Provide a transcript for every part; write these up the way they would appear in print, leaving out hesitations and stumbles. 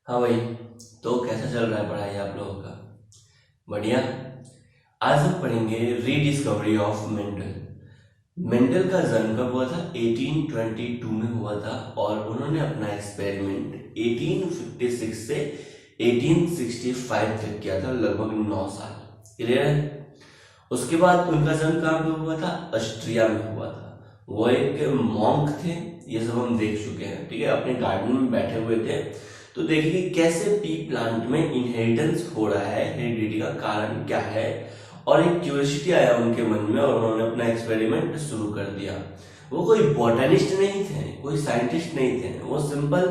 हाँ भाई। तो कैसा चल रहा है पढ़ाई आप लोगों का? बढ़िया। आज हम पढ़ेंगे रीडिस्कवरी ऑफ मेंडल। मेंडल का जन्म कब हुआ था? 1822 में हुआ था और उन्होंने अपना एक्सपेरिमेंट 1856 से 1865 तक किया था, लगभग 9 साल। क्लियर है? उसके बाद उनका जन्म कहाँ पे हुआ था? ऑस्ट्रिया में हुआ था। वो एक मॉन्क थे। ये सब हम देख चुके हैं, ठीक है। अपने गार्डन में बैठे हुए थे तो देखिए कैसे पी प्लांट में इनहेरिटेंस हो रहा है, हेरिडिटी का कारण क्या है। और एक क्यूरियोसिटी आया उनके मन में और उन्होंने अपना एक्सपेरिमेंट शुरू कर दिया। वो कोई बॉटनिस्ट नहीं थे, कोई साइंटिस्ट नहीं थे, वो सिंपल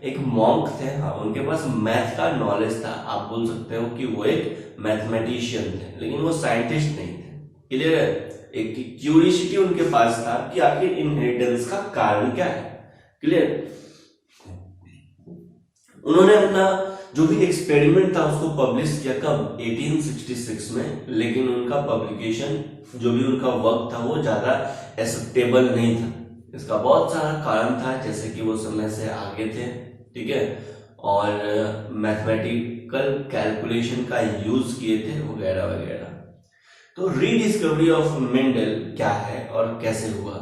एक मॉन्क थे। हाँ, उनके पास मैथ का नॉलेज था। आप बोल सकते हो कि वो एक मैथमेटिशियन थे, लेकिन वो साइंटिस्ट नहीं थे। क्लियर है? एक क्यूरियोसिटी उनके पास था कि आखिर इनहेरिटेंस का कारण क्या है। क्लियर? उन्होंने अपना जो भी एक्सपेरिमेंट था उसको पब्लिश किया कब? 1866 में। लेकिन उनका पब्लिकेशन, जो भी उनका वर्क था, वो ज्यादा एक्सेप्टेबल नहीं था। इसका बहुत सारा कारण था, जैसे कि वो समय से आगे थे, ठीक है, और मैथमेटिकल कैलकुलेशन का यूज किए थे, वगैरह वगैरह। तो रीडिस्कवरी ऑफ मेंडल क्या है और कैसे हुआ?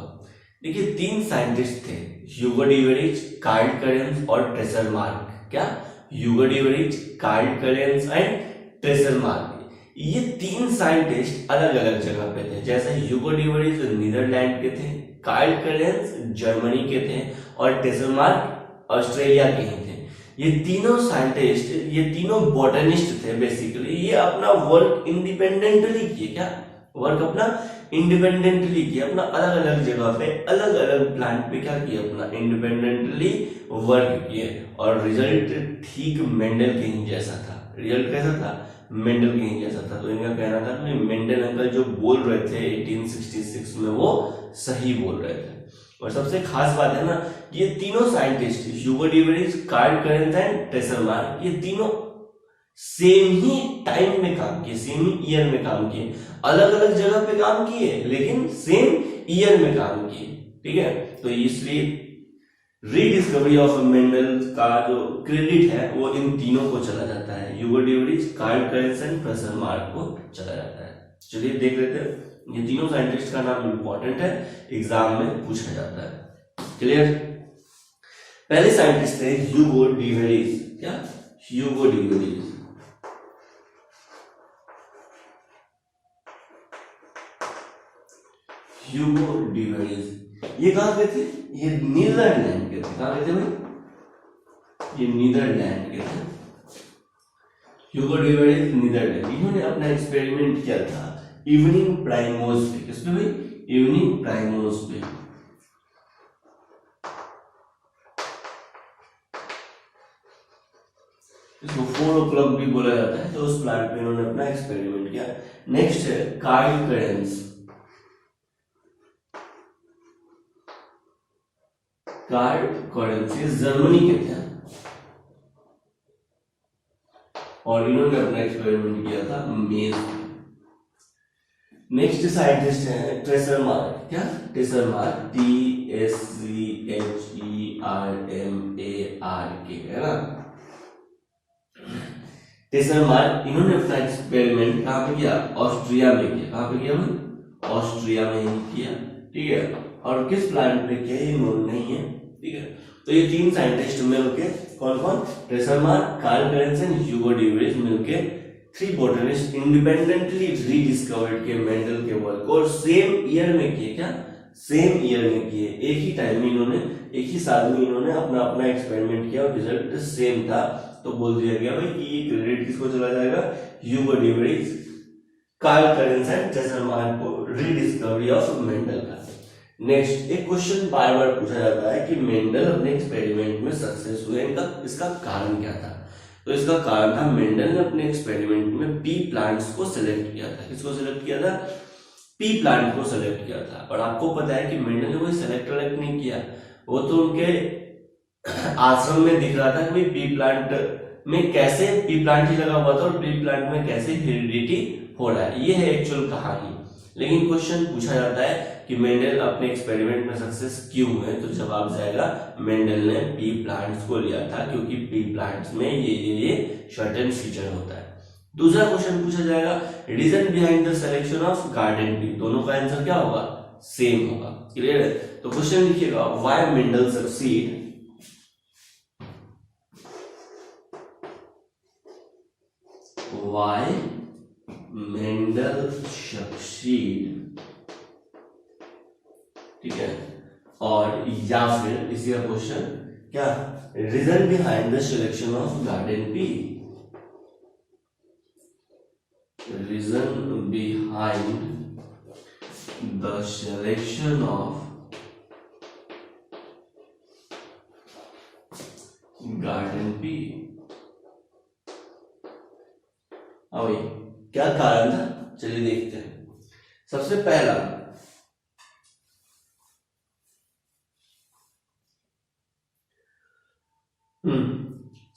देखिए, 3 साइंटिस्ट थे, ह्यूगो डीवेरिच, कार्ल करेंस और ट्रेसर मार्क। क्या? ह्यूगो de Vries, Carl Correns and Tschermak. ये 3 साइंटिस्ट अलग अलग जगह पे थे। जैसे ह्यूगो डीवेरिच नीदरलैंड के थे, कार्ल करेंस जर्मनी के थे और ट्रेसर मार्क ऑस्ट्रेलिया के ही थे। ये तीनों साइंटिस्ट, ये तीनों बॉटनिस्ट थे बेसिकली। ये अपना वर्क इंडिपेंडेंटली किए। क्या? वर्क अपना इंडिपेंडेंटली किया, अपना अलग अलग जगह पे अलग अलग प्लांट पे क्या किया, अपना इंडिपेंडेंटली वर्क किए और रिजल्ट ठीक मेंडल के ही जैसा था। रिजल्ट कैसा था? मेंडल के ही जैसा था। तो इनका कहना था कि मेंडल अंकल जो बोल रहे थे 1866 में, वो सही बोल रहे थे। और सबसे खास बात है ना, ये तीनों scientist, Hugo de Vries, Carl Correns and Tschermak, ये तीनों सेम ही टाइम में काम किए, सेम ही ईयर में काम किए। अलग अलग जगह पे काम किए लेकिन सेम ईयर में काम किए, ठीक है। तो इसलिए रीडिस्कवरी ऑफ मेंडल का जो क्रेडिट है वो इन तीनों को चला जाता है, ह्यूगो de Vries, Carl Correns and tracer mark को चला जाता है। चलिए देख लेते हैं। ये तीनों साइंटिस्ट का नाम इंपॉर्टेंट है, एग्जाम में पूछा जाता है। क्लियर? पहले साइंटिस्ट थे ह्यूगो डीवेरिच। क्या? ह्यूगो डीवेरिच। ह्यूगो डीवेरिच ये कहां के थे? ये नीदरलैंड के थे। कहां के थे भाई? ये नीदरलैंड के थे। ह्यूगो डीवेरिच नीदरलैंड। इन्होंने अपना एक्सपेरिमेंट किया था इवनिंग प्राइमोस पे। किस पे भाई? इवनिंग प्राइमोस पे। इसको 4 o'clock भी बोला जाता है। तो उस प्लांट पे इन्होंने अपना एक्सपेरिमेंट किया। नेक्स्ट है कार्ल करेंस। कार्ल करेंस ये जर्मनी के थे और इन्होंने अपना एक्सपेरिमेंट किया था मेज। नेक्स्ट साइंटिस्ट है ट्रेसर मार्क। क्या? ट्रेसर मार्क, TSCHERMARK, है ना। ट्रेसर मार्क, इन्होंने अपना एक्सपेरिमेंट कहां पे किया? ऑस्ट्रिया में किया। कहां पे किया भाई? ऑस्ट्रिया में ही किया, ठीक है। और किस प्लांट पे किया ये नोन नहीं है, ठीक है। तो ये 3 साइंटिस्ट मिलके, कौन कौन? Tracer mark, Karl Correns and ह्यूगो डीवेरिच मिलके 3 बॉटनिस्ट इंडिपेंडेंटली रीडिस्कवर्ड के मेंडल के वर्क और सेम ईयर में किए। क्या? सेम ईयर में किए। एक ही टाइम में इन्होंने, एक ही साल में इन्होंने अपना अपना एक्सपेरिमेंट किया और रिजल्ट सेम था। तो बोल दिया गया भाई कि ये क्रेडिट किसको चला जाएगा? ह्यूगो de Vries, Carl Correns and tracer mark को रीडिस्कवरी ऑफ मेंडल का। नेक्स्ट, एक क्वेश्चन बार बार पूछा जाता है कि मेंडल अपने एक्सपेरिमेंट में सक्सेस हुए, इनका इसका कारण क्या था? तो इसका कारण था मेंडल ने अपने एक्सपेरिमेंट में पी प्लांट्स को सिलेक्ट किया था। किसको सिलेक्ट किया था? पी प्लांट को सिलेक्ट किया था। और आपको पता है कि मेंडल ने कोई सिलेक्ट नहीं किया, वो तो उनके आश्रम में दिख रहा था कि पी प्लांट में कैसे पी प्लांट ही लगा हुआ था और पी प्लांट में कैसे हेरिडिटी हो रहा है। ये है एक्चुअल कहानी। लेकिन क्वेश्चन पूछा जाता है कि मेंडल अपने एक्सपेरिमेंट में सक्सेस क्यों हुए, तो जवाब जाएगा मेंडल ने पी प्लांट्स को लिया था क्योंकि पी प्लांट्स में ये सर्टेन फीचर होता है। दूसरा क्वेश्चन पूछा जाएगा reason behind the selection of garden pea, दोनों का आंसर क्या होगा, सेम होगा। क्लियर है? तो क्वेश्चन लिखिएगा why Mendel succeed why Mendel succeed, ठीक है, और या फिर इसी का क्वेश्चन क्या, reason behind the selection of garden pea, reason behind the selection of garden pea. भाई क्या कारण था, चलिए देखते हैं। सबसे पहला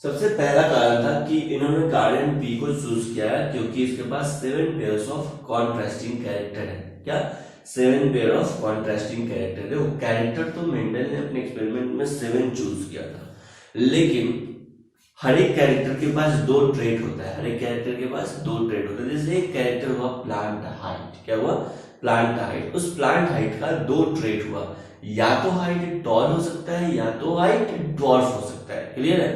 सबसे पहला कारण था कि इन्होंने गार्डन पी को चूज किया क्योंकि इसके पास 7 पेयर्स ऑफ कॉन्ट्रास्टिंग कैरेक्टर है। क्या 7 पेयर ऑफ कॉन्ट्रास्टिंग कैरेक्टर है। वो कैरेक्टर तो मेंडल ने अपने एक्सपेरिमेंट में 7 चूज किया था, लेकिन हर एक कैरेक्टर के पास 2 ट्रेट होता है। हर एक कैरेक्टर के पास 2 ट्रेट होता है। जैसे एक कैरेक्टर हुआ प्लांट हाइट, क्या हुआ, प्लांट हाइट। उस प्लांट हाइट का 2 ट्रेट हुआ, या तो हाइट टॉल हो सकता है या तो हाइट ड्वार्फ हो सकता है। क्लियर है?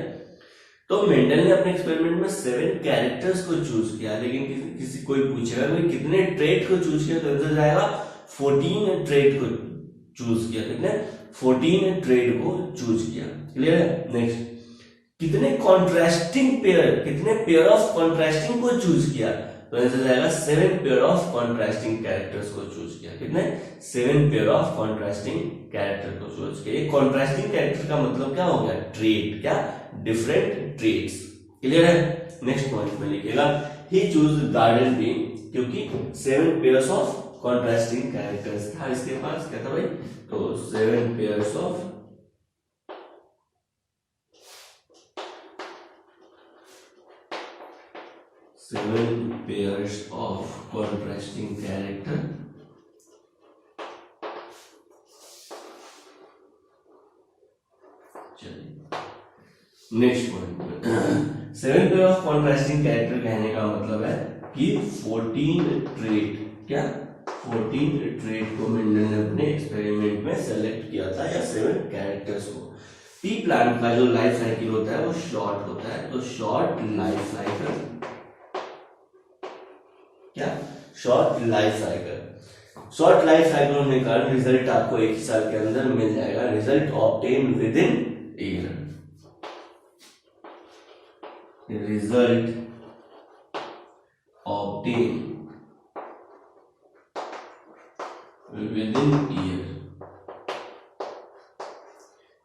तो मेंडल ने अपने एक्सपेरिमेंट में 7 कैरेक्टर्स को चूज किया, लेकिन किसी कोई पूछेगा कि कितने ट्रेट को चूज किया, तो आंसर जाएगा 14 ट्रेट को चूज किया। कितने? 14 ट्रेट को चूज किया। क्लियर है? नेक्स्ट, कितने कॉन्ट्रास्टिंग पेयर, कितने पेयर ऑफ कॉन्ट्रास्टिंग को चूज किया, तो आंसर जाएगा 7 पेयर ऑफ कॉन्ट्रास्टिंग कैरेक्टर्स को चूज किया। कितने? 7 पेयर ऑफ कॉन्ट्रास्टिंग कैरेक्टर को चूज किया। कॉन्ट्रास्टिंग कैरेक्टर का मतलब क्या हो गया, ट्रेट, क्या, डिफरेंट ट्रेट्स। क्लियर है? नेक्स्ट पॉइंट में लिखिएगा ही चूज गार्डन पी क्योंकि 7 पेयर्स ऑफ कॉन्ट्रास्टिंग कैरेक्टर्स था इसके पास। क्या था भाई? तो 7 पेयर्स ऑफ contrasting character। चलिए next point, 7 pair of contrasting character कहने का मतलब है कि 14 ट्रेट, क्या 14 ट्रेट को मेंडल ने अपने एक्सपेरिमेंट में सेलेक्ट किया था, या 7 कैरेक्टर्स को। पी प्लांट का जो लाइफ साइकिल होता है वो शॉर्ट होता है, तो शॉर्ट लाइफ साइकिल, क्या, short life cycle. Short life cycle होने के कारण रिजल्ट आपको 1 ही साल के अंदर मिल जाएगा। Result obtain with in year, result obtain with in year,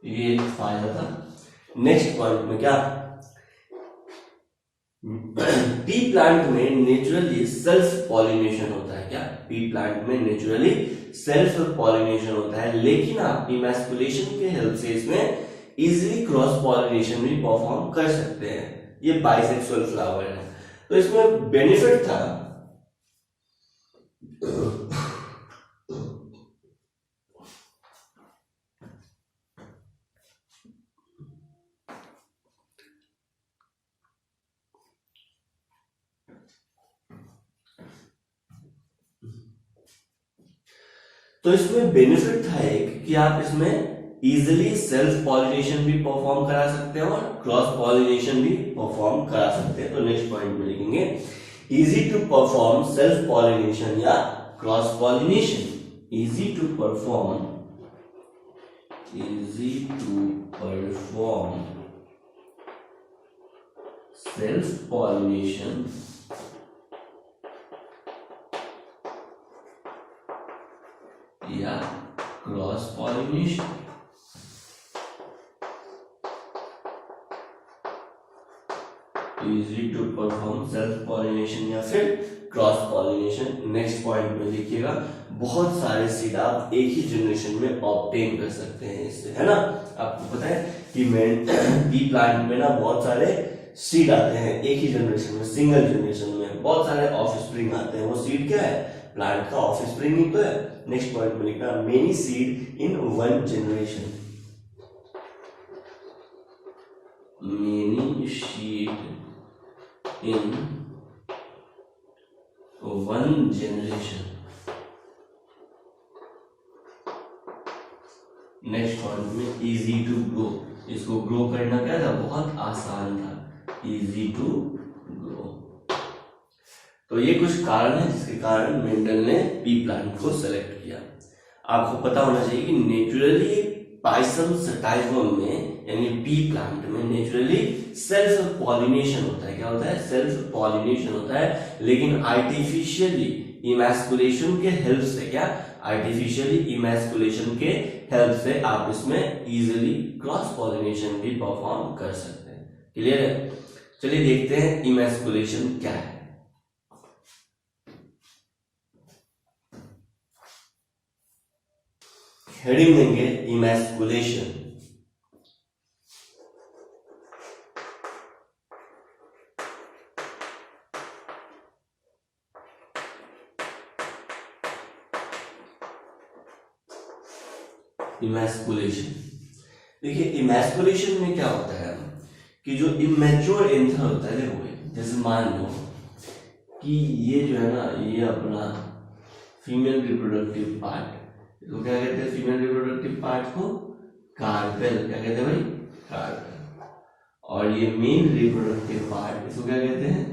ये एक फायदा था। नेक्स्ट पॉइंट में क्या, पी प्लांट में नेचुरली सेल्फ पॉलिनेशन होता है। क्या पी प्लांट में नेचुरली सेल्फ पॉलिनेशन होता है, लेकिन आप इमैस्कुलेशन के हेल्प से इसमें इजीली क्रॉस पॉलिनेशन भी परफॉर्म कर सकते हैं। ये बाइसेक्सुअल फ्लावर है, तो इसमें बेनिफिट था तो इसमें बेनिफिट था एक कि आप इसमें इजीली सेल्फ पॉलिनेशन भी परफॉर्म करा सकते हैं और क्रॉस पॉलिनेशन भी परफॉर्म करा सकते हैं। तो नेक्स्ट पॉइंट में लिखेंगे easy to perform self pollination या cross pollination. Easy to perform self pollination या cross pollination. Easy to perform self pollination या फिर क्रॉस पॉलिनेशन। नेक्स्ट पॉइंट में लिखिएगा बहुत सारे सीड आप एक ही जनरेशन में ऑब्टेन कर सकते हैं इससे, है ना। आपको पता है कि पी प्लांट में ना बहुत सारे सीड आते हैं एक ही जनरेशन में, सिंगल जनरेशन में बहुत सारे ऑफस्प्रिंग आते हैं। वो सीड क्या है, प्लांट का ऑफ स्प्रिंग ही तो है। नेक्स्ट पॉइंट में लिखना many seed in one generation, many seed in one generation. Next point में इजी टू ग्रो, इसको ग्रो करना क्या था, बहुत आसान था, इजी टू ग्रो। तो ये कुछ कारण है जिसके कारण मेंडल ने पी प्लांट को सेलेक्ट किया। आपको पता होना चाहिए कि नेचुरली पाइसम सटाइवम में यानी पी प्लांट में नेचुरली सेल्फ पॉलिनेशन होता है। क्या होता है, सेल्फ पॉलिनेशन होता है, लेकिन आर्टिफिशियली इमैस्कुलेशन के हेल्प से, क्या आर्टिफिशियली इमैस्कुलेशन के हेल्प से आप इसमें इजीली क्रॉस पॉलिनेशन भी परफॉर्म कर सकते हैं। क्लियर है? चलिए देखते हैं इमैस्कुलेशन क्या है। हेडिंग देंगे इमैस्कुलेशन। इमैस्कुलेशन, देखिए इमैस्कुलेशन में क्या होता है कि जो इमेच्योर एंथर होता है, देखो जैसे मान लो कि ये जो है ना, ये अपना फीमेल रिप्रोडक्टिव पार्ट, इसको क्या कहते हैं, फीमेल रिप्रोडक्टिव पार्ट को कार्पेल, क्या कहते हैं भाई, कार्पेल। और ये मेन रिप्रोडक्टिव पार्ट, इसको क्या कहते हैं,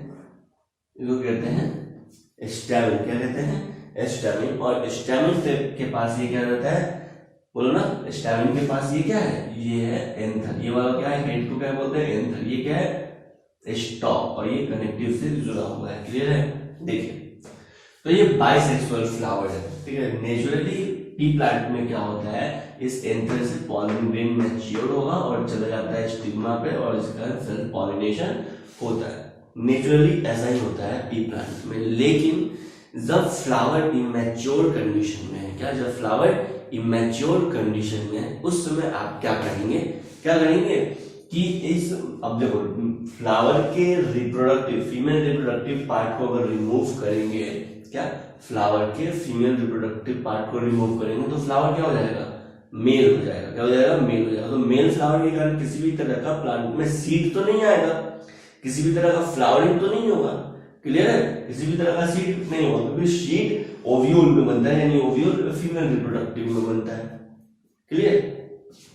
इसको कहते हैं स्टैमेन, क्या कहते हैं, स्टैमेन। और स्टैमेन के पास ये क्या रहता है, बोलो ना, स्टैमेन के पास ये क्या है, ये है एंथर। ये वाला क्या है, हेड को क्या बोलते हैं, एंथर। ये क्या है, स्टॉक, और ये कनेक्टिव से जुड़ा हुआ है। क्लियर है? देखिए तो ये बाइसेक्सुअल फ्लावर है, ठीक है। नेचुरली पी प्लांट में क्या होता है, इस एंथर से पॉलिन ग्रेन मैच्योर होगा और चला जाता है स्टिग्मा पे, और इसका सेल्फ पॉलिनेशन होता है। नेचुरली ऐसा ही होता है पी प्लांट में। लेकिन जब फ्लावर इमेच्योर कंडीशन में है, क्या, जब फ्लावर इमेच्योर कंडीशन में, उस समय आप क्या करेंगे, कि इस, अब देखो फ्लावर के रिप्रोडक्टिव, फीमेल रिप्रोडक्टिव पार्ट को अगर रिमूव करेंगे, क्या, फ्लावर के फीमेल रिप्रोडक्टिव पार्ट को रिमूव करेंगे तो फ्लावर क्या हो जाएगा, मेल हो जाएगा। क्या हो जाएगा, मेल हो जाएगा। तो मेल फ्लावर के कारण किसी भी तरह का प्लांट में सीड तो नहीं आएगा, किसी भी तरह का फ्लावरिंग तो नहीं होगा। क्लियर है? किसी भी तरह का सीड नहीं होगा, क्योंकि सीड ओव्यूल में बनता है, यानी ओव्यूल फीमेल रिप्रोडक्टिव में बनता है। क्लियर?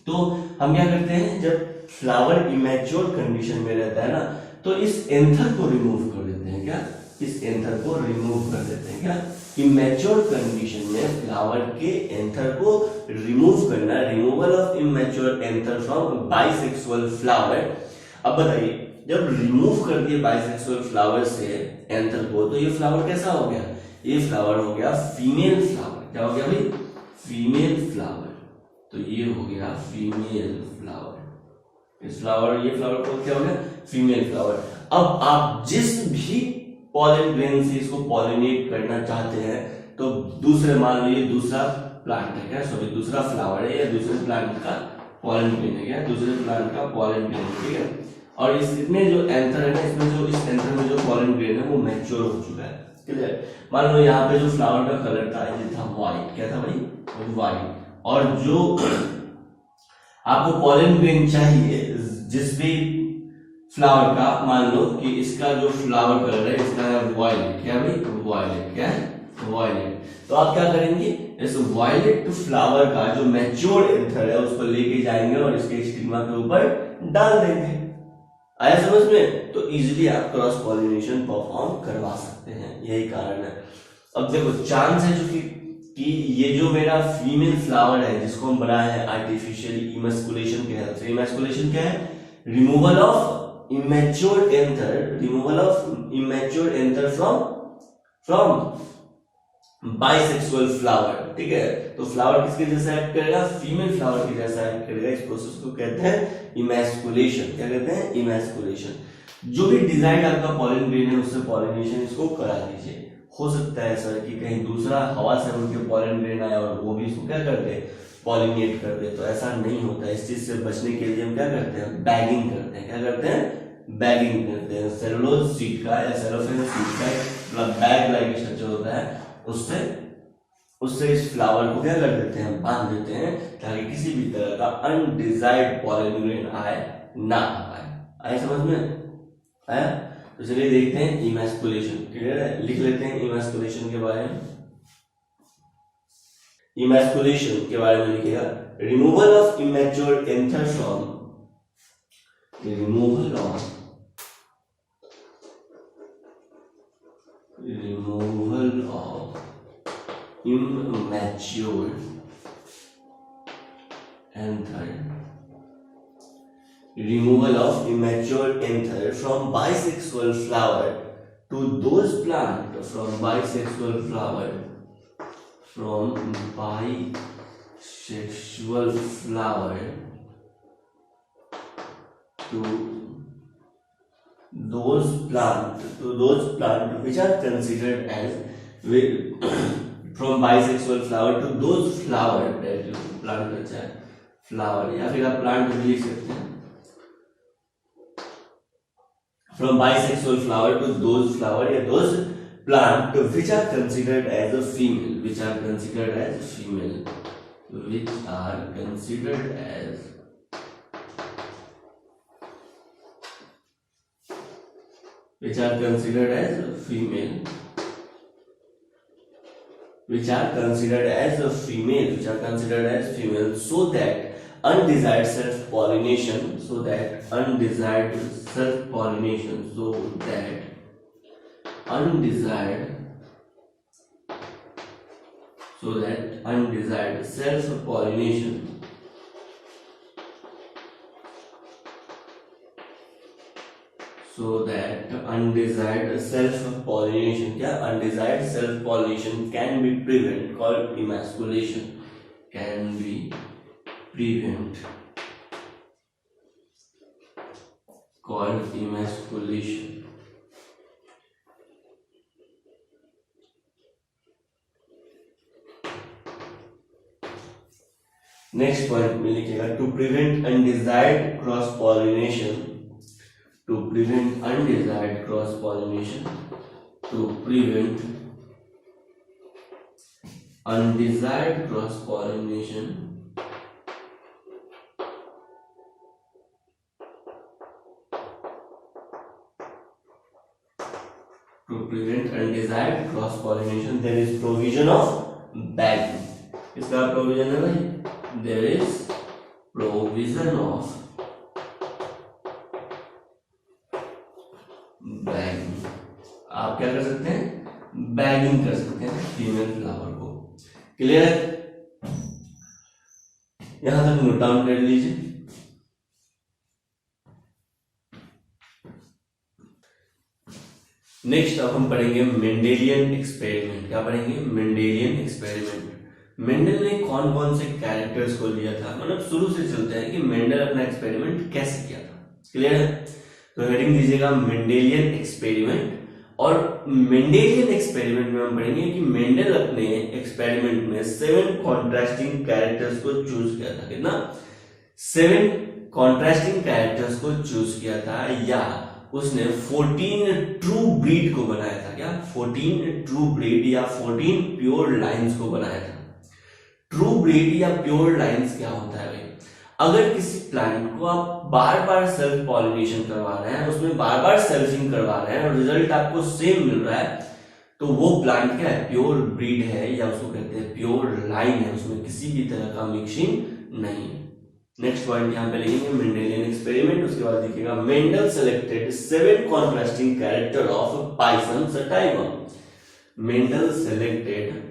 तो हम क्या करते हैं, जब फ्लावर इमेच्योर कंडीशन में रहता है ना, तो इस एंथर को रिमूव कर देते हैं। क्या, इस एंथर को रिमूव कर देते हैं। क्या, इमेच्योर कंडीशन में फ्लावर के एंथर को रिमूव करना, removal of immature anther from bisexual flower. अब बताइए, जब रिमूव कर दिए बाइसेक्सुअल फ्लावर से एंथर को, तो ये फ्लावर कैसा हो गया, ये फ्लावर हो गया फीमेल फ्लावर। क्या हो गया भाई, फीमेल फ्लावर। तो ये हो गया फीमेल फ्लावर। इस फ्लावर, ये फ्लावर को क्या हो गया, फीमेल फ्लावर। अब आप जिस भी पॉलन ग्रेन से इसको पॉलिनेट करना चाहते हैं, तो दूसरे, मान लो ये दूसरा प्लांट है, क्या, सॉरी दूसरा फ्लावर है, या दूसरे प्लांट का पॉलन ग्रेन है, क्या, दूसरे प्लांट का पॉलन ग्रेन, ठीक है। और इसमें जो एंथर है ना, इसमें जो, इस एंथर में जो पॉलन ग्रेन है वो मैच्योर हो चुका है। क्लियर? मान लो यहाँ पे जो फ्लावर का कलर था, ये था व्हाइट। क्या था भाई, व्हाइट। और जो आपको पॉलन ग्रेन चाहिए जिस भी फ्लावर का, मान लो कि इसका जो फ्लावर कलर है, इसका है वायलेट। क्या भाई, वायलेट। क्या है, वायलेट। तो आप क्या करेंगे, इस वायलेट फ्लावर का जो मैच्योर एंथर है उसको लेके जाएंगे और इसके स्टिग्मा के ऊपर डाल देंगे। आया समझ में? तो इजीली आप क्रॉस पॉलिनेशन परफॉर्म करवा सकते हैं, यही कारण है। अब देखो चांस है जो कि ये जो मेरा फीमेल फ्लावर है, जिसको हम बनाए हैं आर्टिफिशियली इमैस्कुलेशन के हेल्प से। इमैस्कुलेशन क्या है, removal of immature anther, removal of immature anther from bisexual flower. ठीक है, तो फ्लावर किसके जैसा एक्ट करेगा, फीमेल फ्लावर के जैसा एक्ट करेगा। इस प्रोसेस को कहते हैं इमैस्कुलेशन। क्या कहते हैं, इमैस्कुलेशन। जो भी डिजाइन आपका पॉलन ग्रेन है उससे पॉलिनेशन इसको करा दीजिए। हो सकता है सर कि कहीं दूसरा हवा से उनके पॉलन ग्रेन आया और वो भी इसको क्या करते हैं, पॉलिनेट कर दे, तो ऐसा नहीं होता। इस चीज से बचने के लिए हम क्या करते हैं, बैगिंग करते हैं। क्या करते हैं, बैगिंग करते हैं। सेलुलोज सीड का या सेलोफेन सीड का मतलब बैग लाइक स्ट्रक्चर होता है, उससे उससे इस फ्लावर को क्या कर देते हैं, बांध देते हैं, ताकि किसी भी तरह का अनडिजायर्ड पॉलन ग्रेन आए ना आ पाए। आए समझ में? आया? तो चलिए देखते हैं इमैस्कुलेशन। क्लियर है? लिख लेते हैं इमैस्कुलेशन के बारे में। इमैस्कुलेशन के बारे में लिखेगा, removal of immature anther from removal of immature anther from bisexual flower to those plant from bisexual flower to those plant which are considered as from bisexual flower to those flower plant अच्छा है flower, या फिर आप plant भी लिख सकते हैं, from bisexual flower to those flower या those plant which are considered as a female, which are considered as female, so that undesired self pollination can be prevented, called emasculation, can be prevent, called emasculation. Next point में लिखिएगा, to prevent undesired cross pollination, to prevent undesired cross pollination there is provision of bagging. इसका provision है भाई, there is provision of bagging. आप क्या कर सकते हैं, बैगिंग कर सकते हैं फीमेल फ्लावर को। क्लियर है? यहां तक नोट डाउन कर लीजिए। नेक्स्ट अब हम पढ़ेंगे मेंडेलियन एक्सपेरिमेंट। क्या पढ़ेंगे? Mendelian experiment. मेंडल ने कौन कौन से कैरेक्टर्स को लिया था, मतलब शुरू से चलते हैं कि मेंडल अपना एक्सपेरिमेंट कैसे किया था। क्लियर है? तो हेडिंग दीजिएगा मेंडेलियन एक्सपेरिमेंट। और मेंडेलियन एक्सपेरिमेंट में हम पढ़ेंगे कि मेंडल अपने एक्सपेरिमेंट में 7 कॉन्ट्रास्टिंग कैरेक्टर्स को चूज किया था। कितना? 7 कॉन्ट्रास्टिंग कैरेक्टर्स को चूज किया था, या उसने 14 ट्रू ब्रीड को बनाया था। क्या? 14 ट्रू ब्रीड या 14 प्योर लाइन्स को बनाया था। ट्रू ब्रीड या प्योर लाइन्स क्या होता है भाई? अगर किसी प्लांट को आप बार बार सेल्फ पॉलिनेशन करवा रहे हैं, उसमें बार बार सेल्फिंग करवा रहे हैं और रिजल्ट आपको सेम मिल रहा है, तो वो प्लांट क्या है? प्योर ब्रीड है, या उसको कहते हैं प्योर लाइन है, उसमें किसी भी तरह का मिक्सिंग नहीं है। नेक्स्ट पॉइंट यहाँ पे लिखेंगे मेंडेलियन एक्सपेरिमेंट। उसके बाद लिखिएगा, Mendel selected 7 contrasting character of Pisum sativum. Mendel selected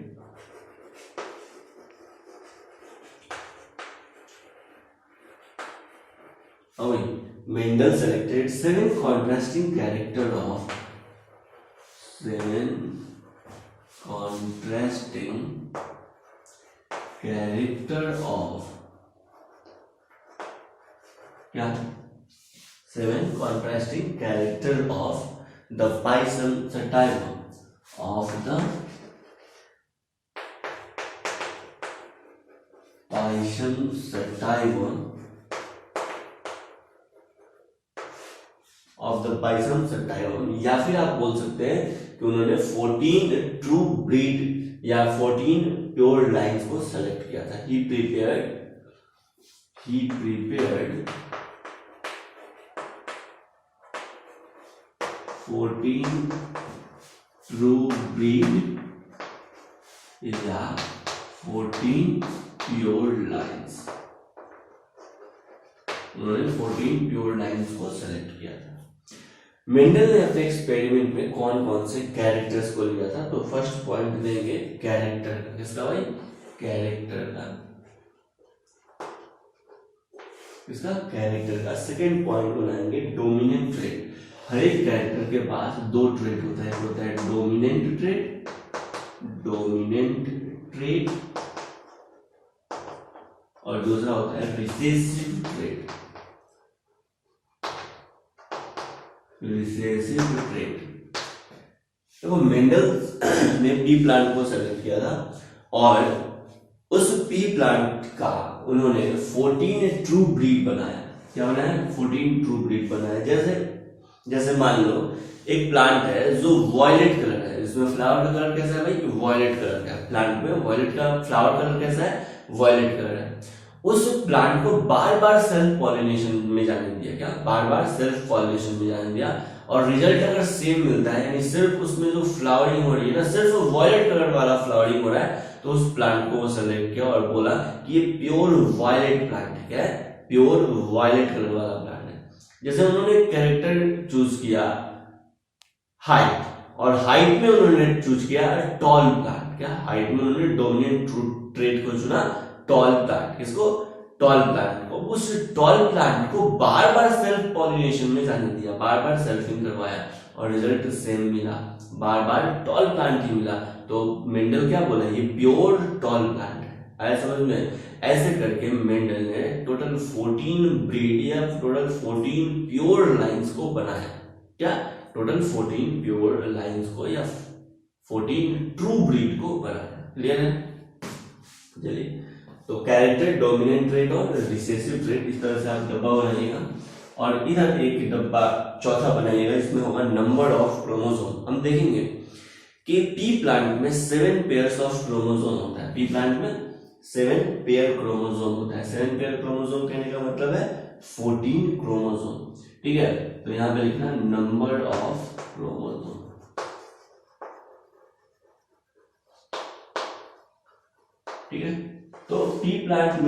Mendel selected 7 contrasting character of क्या? 7 contrasting character of the Pisum sativum of the Pisum sativum of the Pisum sativum, या फिर आप बोल सकते हैं कि उन्होंने 14 ट्रू ब्रीड या 14 प्योर लाइंस को सेलेक्ट किया था। ही प्रिपेयर्ड 14 ट्रू ब्रीड या 14 प्योर लाइंस, उन्होंने 14 प्योर लाइंस को सेलेक्ट किया था। मेंडल ने अपने एक्सपेरिमेंट में कौन कौन से कैरेक्टर्स को लिया था? तो फर्स्ट पॉइंट देंगे कैरेक्टर का, किसका भाई? कैरेक्टर का, किसका? कैरेक्टर का। सेकेंड पॉइंट बनाएंगे डोमिनेंट ट्रेट। हर एक कैरेक्टर के पास दो ट्रेट होता है, एक होता है डोमिनेंट ट्रेट और दूसरा होता है रिसेसिव ट्रेट। देखो मेंडल ने पी प्लांट को सेलेक्ट किया था और उस पी प्लांट का उन्होंने 14 ट्रू ब्रीड बनाया। क्या बनाया? 14 ट्रू ब्रीड बनाया। जैसे मान लो एक प्लांट है जो वॉयलेट कलर है, इसमें फ्लावर का कलर कैसा है भाई? वॉयलेट कलर का। प्लांट में वॉयलेट का फ्लावर कलर कैसा है? वॉयलेट कलर है। उस प्लांट को बार बार सेल्फ पॉलिनेशन में जाने दिया। क्या? बार बार सेल्फ पॉलिनेशन में जाने दिया और रिजल्ट अगर सेम मिलता है, यानी सिर्फ उसमें जो फ्लावरिंग हो रही है ना, सिर्फ वॉयलेट कलर वाला फ्लावरिंग हो रहा है, तो उस प्लांट को वो सेलेक्ट किया और बोला कि ये प्योर वॉयलेट प्लांट है। क्या है? प्योर वॉयलेट कलर वाला प्लांट है। जैसे उन्होंने कैरेक्टर चूज किया हाइट, और हाइट में उन्होंने चूज किया टॉल प्लांट। क्या? हाइट में उन्होंने डोमिनेंट ट्रेट को चुना, टॉल प्लांट। किसको? टॉल प्लांट को। उस टॉल प्लांट को बार बार सेल्फ पॉलिनेशन में जाने दिया, बार बार सेल्फिंग करवाया और रिजल्ट सेम मिला, बार बार टॉल प्लांट ही मिला। तो मेंडल क्या बोला? ये प्योर टॉल प्लांट है। आया समझ में? ऐसे करके मेंडल ने टोटल 14 ब्रीड या टोटल 14 प्योर लाइंस को बनाया। क्या? टोटल 14 प्योर लाइंस को या 14 ट्रू ब्रीड को बनाया। क्लियर है? चलिए, तो कैरेक्टर, डोमिनेंट ट्रेट और रिसेसिव ट्रेट, इस तरह से आप डब्बा बनाइएगा और इधर एक डब्बा चौथा बनाइएगा, इसमें होगा नंबर ऑफ क्रोमोसोम। हम देखेंगे कि पी प्लांट में 7 पेयर्स ऑफ क्रोमोसोम होता है। पी प्लांट में 7 पेयर क्रोमोसोम होता है। 7 पेयर क्रोमोसोम कहने का मतलब है 14 क्रोमोसोम। ठीक है, तो यहां पे लिखना नंबर ऑफ क्रोमोसोम। ठीक है, तो पी प्लांट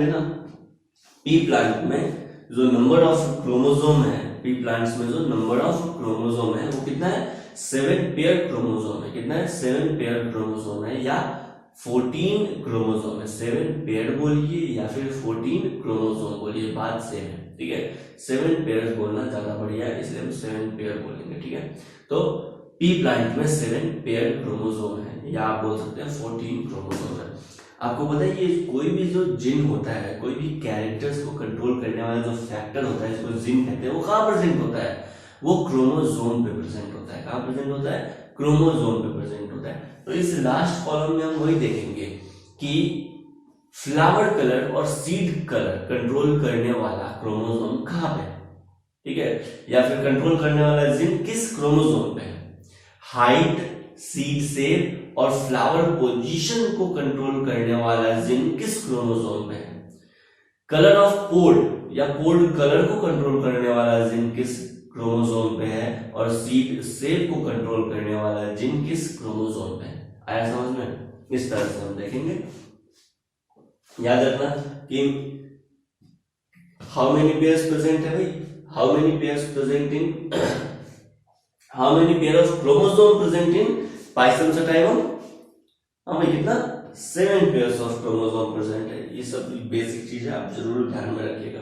में जो नंबर ऑफ क्रोमोसोम है, पी प्लांट्स में जो नंबर ऑफ क्रोमोसोम है वो कितना है? 7 पेयर क्रोमोसोम है। कितना है? 7 पेयर क्रोमोसोम है या 14 क्रोमोसोम है। 7 पेयर बोलिए या फिर 14 क्रोमोसोम बोलिए, बात सेम है। ठीक है, 7 पेयर बोलना ज्यादा बढ़िया है, इसलिए हम 7 पेयर बोलेंगे। ठीक है, तो पी प्लांट में 7 पेयर क्रोमोसोम है या आप बोल सकते हैं 14 क्रोमोसोम है। आपको पता है ये कोई भी जो जीन होता है, कोई भी कैरेक्टर्स को कंट्रोल करने वाला जो फैक्टर होता है, इसको जीन कहते हैं, वो कहाँ प्रेजेंट होता है? वो क्रोमोसोम पे प्रेजेंट होता है। कहाँ प्रेजेंट होता है? क्रोमोसोम पे प्रेजेंट होता है। तो इस लास्ट कॉलम में हम वही देखेंगे कि फ्लावर कलर और सीड कलर कंट्रोल करने वाला क्रोमोसोम कहाँ पे है। ठीक है, या फिर कंट्रोल करने वाला जीन किस क्रोमोसोम पे है। हाइट, सीड शेप और फ्लावर पोजीशन को कंट्रोल करने वाला जीन किस क्रोमोसोम पे है। कलर ऑफ पोड या पोड कलर को कंट्रोल करने वाला जीन किस क्रोमोसोम पे है और सीड शेप को कंट्रोल करने वाला जीन किस क्रोमोसोम पे है। आया समझ में? इस तरह से हम देखेंगे। याद रखना कि हाउ मेनी पेयर्स प्रेजेंट है भाई, how many pairs present in how many pair of chromosome present in Pisum sativum. हमें कितना? 7 पेयर्स ऑफ क्रोमोसोम प्रेजेंट है। ये सब बेसिक चीज है, आप जरूर ध्यान में रखिएगा।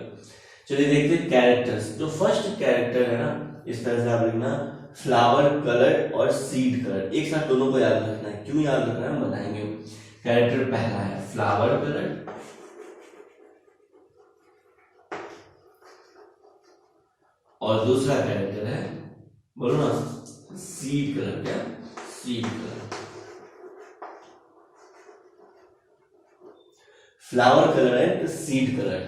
चलिए देखते हैं कैरेक्टर्स। जो फर्स्ट कैरेक्टर है ना, इस तरह से आप लिखना फ्लावर कलर और सीड कलर, एक साथ दोनों को याद रखना है। क्यों याद रखना है हम बताएंगे। कैरेक्टर पहला है फ्लावर कलर और दूसरा कैरेक्टर है, बोलो ना, सीड कलर। क्या? Seed colour. फ्लावर कलर है, सीड कलर।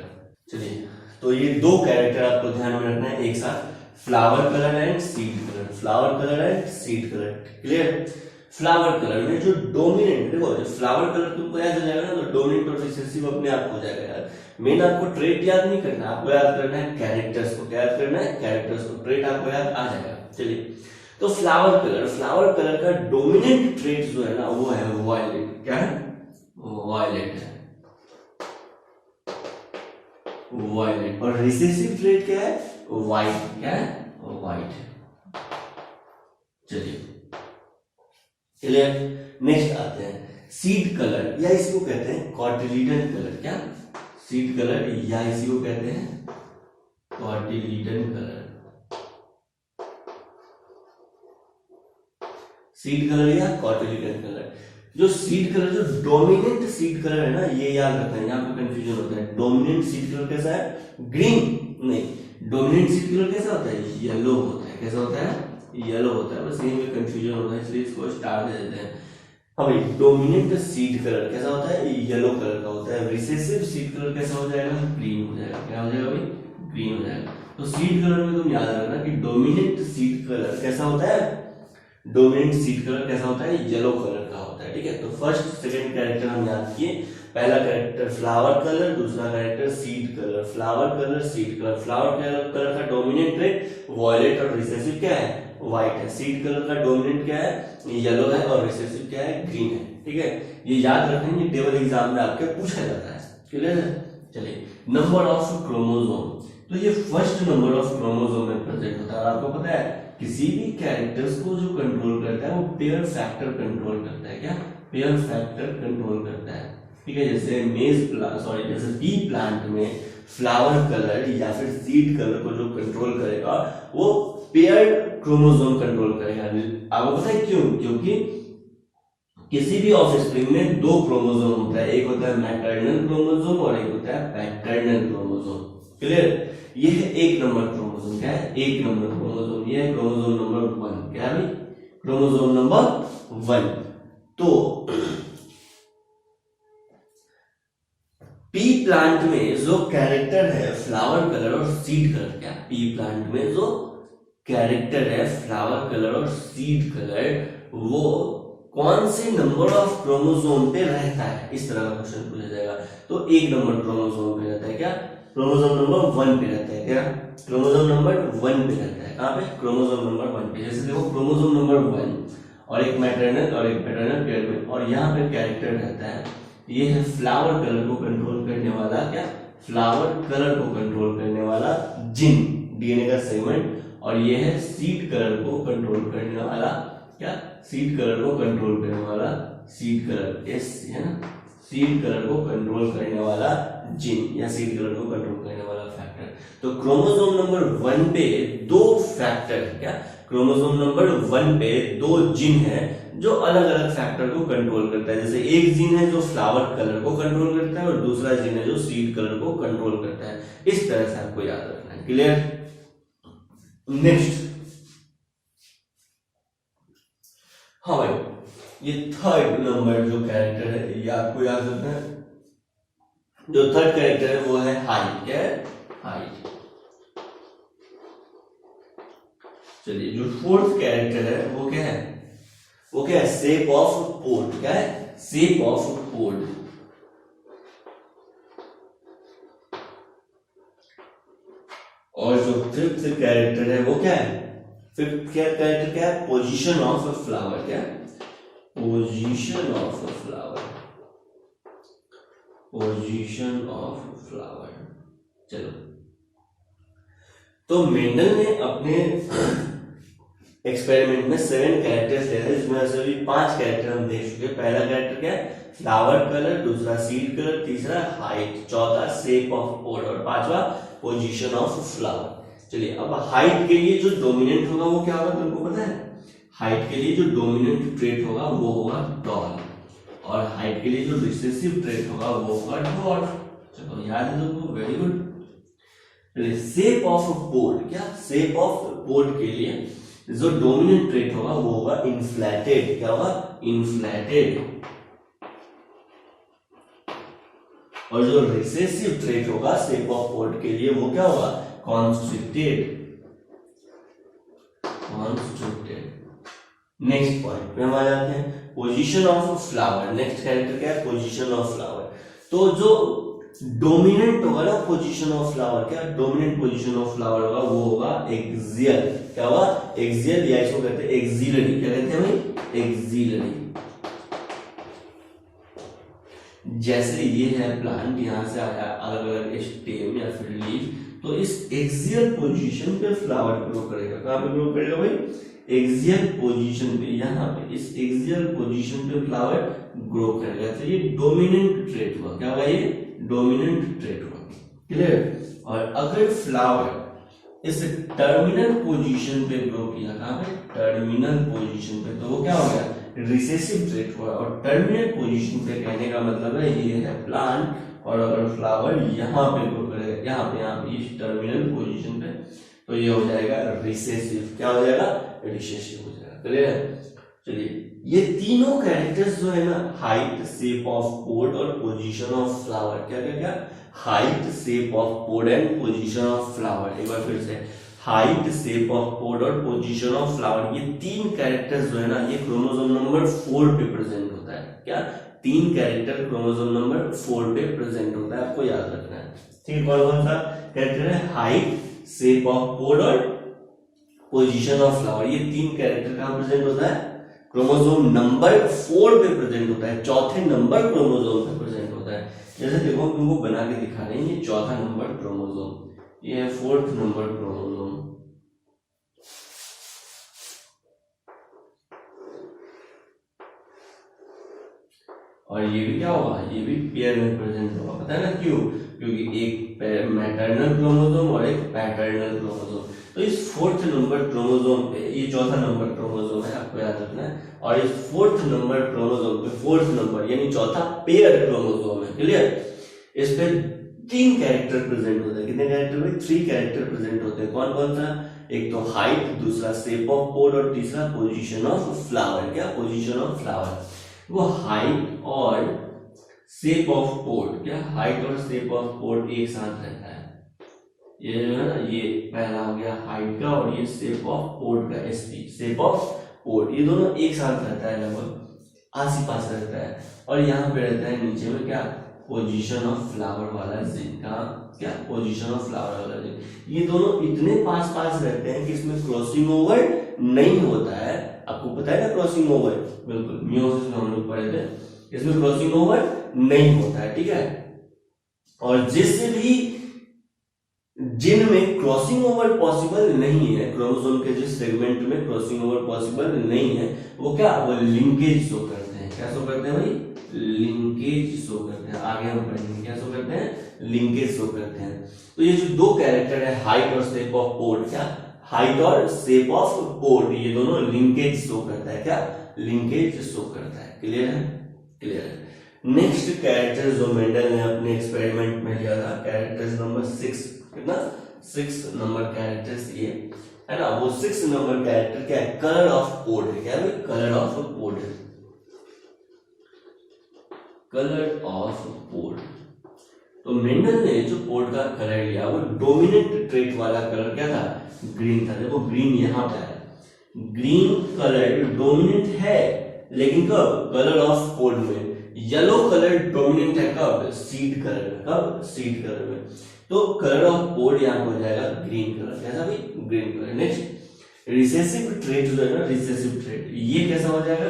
चलिए, तो ये दो कैरेक्टर आपको ध्यान में रखना है एक साथ, flower colour and seed colour. Flower colour and seed colour. Clear? Flower colour में जो डोमिनेंट, देखो फ्लावर कलर तुमको याद हो जाएगा ना, तो डोमिनेंट और रिसेसिव अपने आप हो जाएगा यार। मेन आपको ट्रेट याद नहीं करना, आपको याद करना है कैरेक्टर्स को। क्या याद करना है? कैरेक्टर्स को। ट्रेट आपको याद आ जाएगा। चलिए, तो फ्लावर कलर का डोमिनेंट ट्रेट जो है ना वो है वायलेट। क्या है? वायलेट है, वायलेट। और रिसेसिव ट्रेट क्या है? व्हाइट। क्या है? व्हाइट है। चलिए क्लियर। नेक्स्ट आते हैं सीड कलर, या इसको कहते हैं कॉटिलीडन कलर। क्या? सीड कलर, या इसी को कहते हैं कॉटिलीडन कलर। सीड कलर या कॉटिलीडन कलर। जो सीड कलर, जो डोमिनेंट सीड कलर है ना, ये याद रखना है, यहाँ पे कंफ्यूजन होता है। डोमिनेंट सीड कलर कैसा है? ग्रीन नहीं, डोमिनेंट सीड कलर कैसा होता है? येलो होता है। कैसा होता है? येलो होता है। बस यही में कंफ्यूजन होता है, इसलिए इसको स्टार दे देते हैं। अभी डोमिनेंट सीड कलर कैसा होता है? येलो कलर का होता है। रिसेसिव सीड कलर कैसा हो जाएगा? ग्रीन हो जाएगा। क्या हो जाएगा भाई? ग्रीन हो जाएगा। तो सीड कलर में तुम याद रखना कि डोमिनेंट सीड कलर कैसा होता है? डोमिनेंट सीड कलर कैसा होता है? येलो कलर का होता है। ठीक है, तो फर्स्ट सेकंड कैरेक्टर हम याद किए। पहला कैरेक्टर फ्लावर कलर, दूसरा character seed colour. Flower colour, seed colour. Flower colour का डोमिनेंट ट्रेट वॉयलेट और रिसेसिव क्या है? व्हाइट है। सीड कलर का डोमिनेंट क्या है? येलो है, और रिसेसिव क्या है? ग्रीन है। ठीक है, ये याद रखेंगे, टेबल एग्जाम में आपके पूछा जाता है। क्लियर है? चलिए, नंबर ऑफ क्रोमोसोम। तो ये फर्स्ट नंबर ऑफ क्रोमोसोम में प्रेजेंट होता है। और आपको पता है किसी भी कैरेक्टर्स को जो कंट्रोल करता है वो पेयर फैक्टर कंट्रोल करता है। क्या? पेयर फैक्टर कंट्रोल करता है। ठीक है, जैसे जैसे पी प्लांट में फ्लावर कलर या फिर सीड कलर को जो कंट्रोल करेगा वो पेयर क्रोमोसोम कंट्रोल करेगा। आपको पता है क्यों? क्योंकि किसी भी ऑफस्प्रिंग में दो क्रोमोसोम होता है, एक होता है मैटरनल क्रोमोसोम और एक होता है पैटर्नल क्रोमोसोम। क्लियर? ये है एक नंबर क्रोमोसोम। क्या है? एक नंबर क्रोमोसोम। ये है क्रोमोसोम नंबर 1। क्या है? Chromosome number 1। तो पी प्लांट में जो कैरेक्टर है फ्लावर कलर और सीड कलर, क्या पी प्लांट में जो कैरेक्टर है फ्लावर कलर और सीड कलर, वो कौन से नंबर ऑफ क्रोमोसोम पे रहता है? इस तरह का क्वेश्चन पूछा जाएगा। तो एक नंबर क्रोमोसोम पे रहता है। क्या? क्रोमोसोम नंबर 1 पे रहता है। क्या? क्रोमोसोम नंबर 1 पे रहता है। कहां पे? क्रोमोसोम नंबर 1 पे। जैसे देखो, क्रोमोसोम नंबर 1 और एक मैटरनल और एक पैटर्नल पेयर में, और यहाँ पे कैरेक्टर रहता है, ये है फ्लावर कलर को कंट्रोल करने वाला। क्या? फ्लावर कलर को कंट्रोल करने वाला जीन, डीएनए का सेगमेंट। और ये है सीड कलर को कंट्रोल करने वाला। क्या? सीड कलर को कंट्रोल करने वाला सीड कलर, एस है ना, सीड कलर को कंट्रोल करने वाला जीन या सीड कलर को कंट्रोल करने वाला फैक्टर। तो क्रोमोसोम नंबर 1 पे दो फैक्टर है। क्या? क्रोमोसोम नंबर 1 पे दो जीन है जो अलग अलग फैक्टर को कंट्रोल करता है। जैसे एक जीन है जो फ्लावर कलर को कंट्रोल करता है और दूसरा जीन है जो सीड कलर को कंट्रोल करता है। इस तरह से आपको याद रखना है। क्लियर? नेक्स्ट, हाँ भाई, ये थर्ड नंबर जो कैरेक्टर है ये आपको याद रखना है। जो थर्ड कैरेक्टर है वो है हाइट। क्या है? हाइट। चलिए, जो फोर्थ कैरेक्टर है वो क्या है? वो क्या है? Shape of port. क्या है? Shape of port. और जो फिफ्थ कैरेक्टर है वो क्या है? फिफ्थ कैरेक्टर क्या है? Position of a flower. क्या? Position of a flower. Position of flower. चलो, तो मेंडल ने अपने एक्सपेरिमेंट में 7 कैरेक्टर्स ले रहे, जिसमें से भी 5 कैरेक्टर हम देख चुके। पहला कैरेक्टर क्या है? Flower colour. दूसरा सीड कलर। तीसरा हाइट। चौथा शेप ऑफ पोर्ट। और पांचवा पोजीशन ऑफ फ्लावर। चलिए, अब हाइट के लिए जो डोमिनेंट होगा वो क्या होगा? तुमको पता है? हाइट के लिए जो डोमिनेंट ट्रेट होगा वो होगा टॉल, और हाइट के लिए जो रिसेसिव ट्रेट होगा वो होगा ड्वार्फ। चलो, याद है तुमको? Very good. Shape of port. क्या? शेप ऑफ पोर्ट के लिए जो डोमिनेंट ट्रेट होगा वो होगा इन्फ्लेटेड। क्या होगा? इन्फ्लेटेड। और जो रिसेसिव ट्रेट होगा शेप ऑफ पोर्ट के लिए वो क्या होगा? कॉन्स्ट्रिक्टेड। कॉन्स्ट्रिक्टेड। नेक्स्ट पॉइंट पे हम आ जाते हैं, position of flower. Next character क्या है, पोजीशन ऑफ फ्लावर। तो जो डोमिनेंट होगा ना पोजीशन ऑफ फ्लावर, क्या डोमिनेंट पोजीशन ऑफ फ्लावर होगा, वो होगा एक्सियल। क्या होगा, एक्सियल, या इसको कहते हैं एक्सिलरी। क्या कहते हैं भाई, एक्सिलरी। जैसे ये है प्लांट, यहां से आया अलग अलग स्टेम या फिर लीफ, तो इस एक्सियल पोजीशन पे फ्लावर ग्रो करेगा। कहां पे ग्रो करेगा भाई, एक्सियल पोजीशन पे, यहाँ पे इस एक्सियल पोजीशन पे फ्लावर ग्रो करेगा। तो ये डोमिनेंट ट्रेट हुआ। क्या हुआ, ये डोमिनेंट ट्रेट हुआ। क्लियर। और अगर फ्लावर इस टर्मिनल पोजीशन पे ग्रो किया, कहां पे, टर्मिनल पोजीशन पे, तो वो क्या हो गया, रिसेसिव ट्रेट हुआ। और टर्मिनल पोजीशन पे कहने का मतलब है ये है प्लांट, और अगर फ्लावर यहाँ पे ग्रो करेगा, यहाँ पे इस टर्मिनल पोजीशन पे, तो ये हो जाएगा रिसेसिव। क्या हो जाएगा, रिसेसिव हो जाएगा। क्लियर है। चलिए, ये तीनों कैरेक्टर्स जो है ना, हाइट, शेप ऑफ पोड और पोजीशन ऑफ फ्लावर, क्या क्या क्या, height, shape of pod and position of flower. एक बार फिर से, हाइट, शेप ऑफ पोड और पोजीशन ऑफ फ्लावर, ये तीन कैरेक्टर्स जो है ना, ये क्रोमोसोम नंबर 4 पे प्रेजेंट होता है। क्या, तीन कैरेक्टर क्रोमोसोम नंबर 4 पे प्रेजेंट होता है, आपको याद रखना है। ठीक है, कौन कौन सा कैरेक्टर है, हाइट, शेप ऑफ पोड और पोजीशन ऑफ फ्लावर। ये तीन कैरेक्टर कहां प्रेजेंट होता है, क्रोमोसोम नंबर 4 पे प्रेजेंट होता है, चौथे नंबर क्रोमोसोम पे प्रेजेंट होता है। जैसे देखो, हम तुमको बना के दिखा रहे हैं, ये चौथा नंबर क्रोमोसोम, ये है 4th नंबर क्रोमोसोम, और ये भी क्या होगा, ये भी पेयर में प्रेजेंट होगा। पता है ना क्यों, क्योंकि एक मैटरनल क्रोमोसोम और एक पैटर्नल क्रोमोसोम। तो इस 4th नंबर क्रोमोसोम पे, ये चौथा नंबर क्रोमोसोम है, आपको याद रखना है। और इस 4th नंबर क्रोमोसोम पे 4th नंबर यानी चौथा पेयर क्रोमोसोम है। क्लियर। इस पे तीन कैरेक्टर प्रेजेंट होते हैं। कितने कैरेक्टर में, 3 कैरेक्टर प्रेजेंट होते हैं। कौन कौन सा, एक तो हाइट, दूसरा शेप ऑफ पोड और तीसरा पोजीशन ऑफ फ्लावर। क्या, पोजीशन ऑफ फ्लावर। वो हाइट और शेप ऑफ पोड, क्या हाइट और शेप ऑफ पोड एक साथ रहता है। ये जो है ना, ये पहला हो गया हाइट का, और ये शेप ऑफ पोड का, एसपी, शेप ऑफ पोड, ये दोनों एक साथ रहता है, लगभग आस पास रहता है। और यहाँ पे रहता है नीचे में क्या, पोजीशन ऑफ फ्लावर वाला जिन का, क्या, पोजीशन ऑफ फ्लावर वाला जिन। ये दोनों इतने पास पास रहते हैं कि इसमें क्रॉसिंग ओवर नहीं होता है। आपको पता है ना क्रॉसिंग ओवर, बिल्कुल मियोसिस में हम लोग पढ़े थे, इसमें क्रॉसिंग ओवर नहीं होता है। ठीक है। और जिस भी जिनमें क्रॉसिंग ओवर पॉसिबल नहीं है, क्रोमोसोम के जिस सेगमेंट में क्रॉसिंग ओवर पॉसिबल नहीं है, वो क्या, वो लिंकेज शो करते हैं। क्या शो करते हैं भाई, लिंकेज शो करते हैं। आगे हम पढ़ेंगे क्या शो करते हैं, लिंकेज शो करते हैं। तो ये जो दो कैरेक्टर है, हाइट और शेप ऑफ पोड, क्या, हाइट और शेप ऑफ पोड, ये दोनों लिंकेज शो करता है। क्या, लिंकेज शो करता है। क्लियर है, क्लियर है। नेक्स्ट कैरेक्टर जो मेंडल ने अपने एक्सपेरिमेंट में लिया था, कैरेक्टर नंबर 6, कितना, 6 नंबर कैरेक्टर्स ये है ना। वो 6 नंबर कैरेक्टर क्या है, कलर ऑफ पोड है। क्या है, कलर ऑफ पोड है, कलर ऑफ पोड। तो मेंडल ने जो पोड का कलर लिया, वो डोमिनेंट ट्रेट वाला कलर क्या था, ग्रीन था। देखो ग्रीन यहाँ पे है, ग्रीन कलर डोमिनेंट है, लेकिन कब, कलर ऑफ पोड में। येलो कलर डोमिनेंट है कब, सीड कलर में। कब, सीड कलर में। तो कलर ऑफ पोड यहाँ हो जाएगा ग्रीन कलर। कैसा भाई, green colour. Next, recessive trait जो है ना, रिसेसिव ट्रेट, ये कैसा हो जाएगा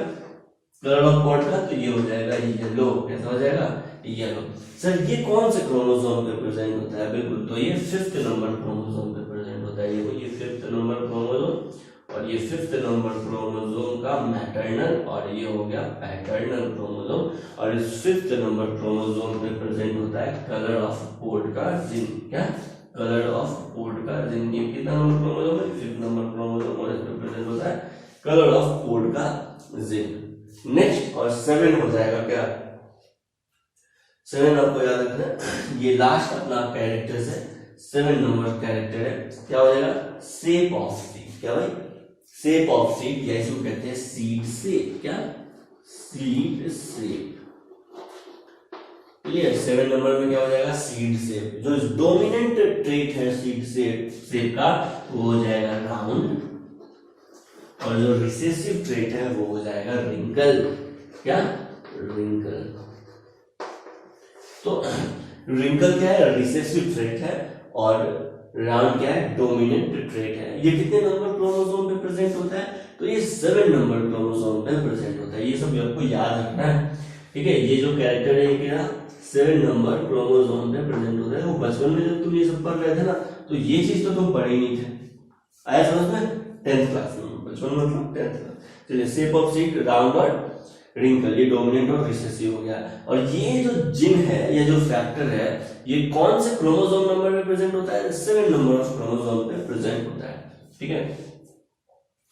कलर ऑफ पोड का, तो ये हो जाएगा येलो। कैसा हो जाएगा, येलो। सर ये कौन से क्रोमोसोम पे प्रेजेंट होता है, बिल्कुल, तो ये 5th नंबर क्रोमोसोम पे प्रेजेंट होता है। ये 5th नंबर क्रोमोसोम, और ये 5th नंबर क्रोमोसोम का मैटरनल, और ये हो गया पैटर्नल क्रोमोसोम। और इस 5th नंबर क्रोमोसोम पे प्रेजेंट होता है कलर ऑफ पोड का जिन। क्या, कलर ऑफ पोड का जिन। ये कितना नंबर क्रोमोसोम है, 5th नंबर क्रोमोसोम, और इसमें प्रेजेंट होता है कलर ऑफ पोड का जिन। नेक्स्ट, और 7 हो जाएगा क्या, 7 आपको याद रखना है, ये लास्ट अपना कैरेक्टर्स है, 7 नंबर कैरेक्टर है। क्या हो जाएगा, शेप ऑफ सीड। क्या भाई, शेप ऑफ सीड, या इसको कहते हैं सीड शेप। क्या, सीड शेप। क्लियर। 7 नंबर में क्या हो जाएगा, सीड शेप। जो डोमिनेंट ट्रेट है सीड शेप का, वो हो जाएगा राउंड, और जो रिसेसिव ट्रेट है वो हो जाएगा रिंकल। क्या? रिंकल। तो रिंकल क्या है? रिसेसिव ट्रेट है और राउंड क्या है? डोमिनेंट ट्रेट है। ये कितने नंबर क्रोमोसोम पे प्रेजेंट होता है? तो ये 7 नंबर क्रोमोसोम पे प्रेजेंट होता है। ये सब आपको याद रखना है, ठीक है। ये जो कैरेक्टर है क्या 7 नंबर क्रोमोसोम पे प्रेजेंट होता है। वो बचपन में जब तुम ये सब पढ़ रहे थे ना, तो ये चीज तो तुम पढ़े ही नहीं थे। आया समझ में? 10th क्लास में, बचपन मतलब 10th क्लास। चलिए, शेप ऑफ सीड राउंड और रिंकल, ये डोमिनेंट और रिसेसिव हो गया। और ये जो जिन है, ये जो फैक्टर है, ये कौन से क्रोमोसोम नंबर में प्रेजेंट होता है? 7 नंबर ऑफ क्रोमोसोम पे प्रेजेंट होता है, ठीक है।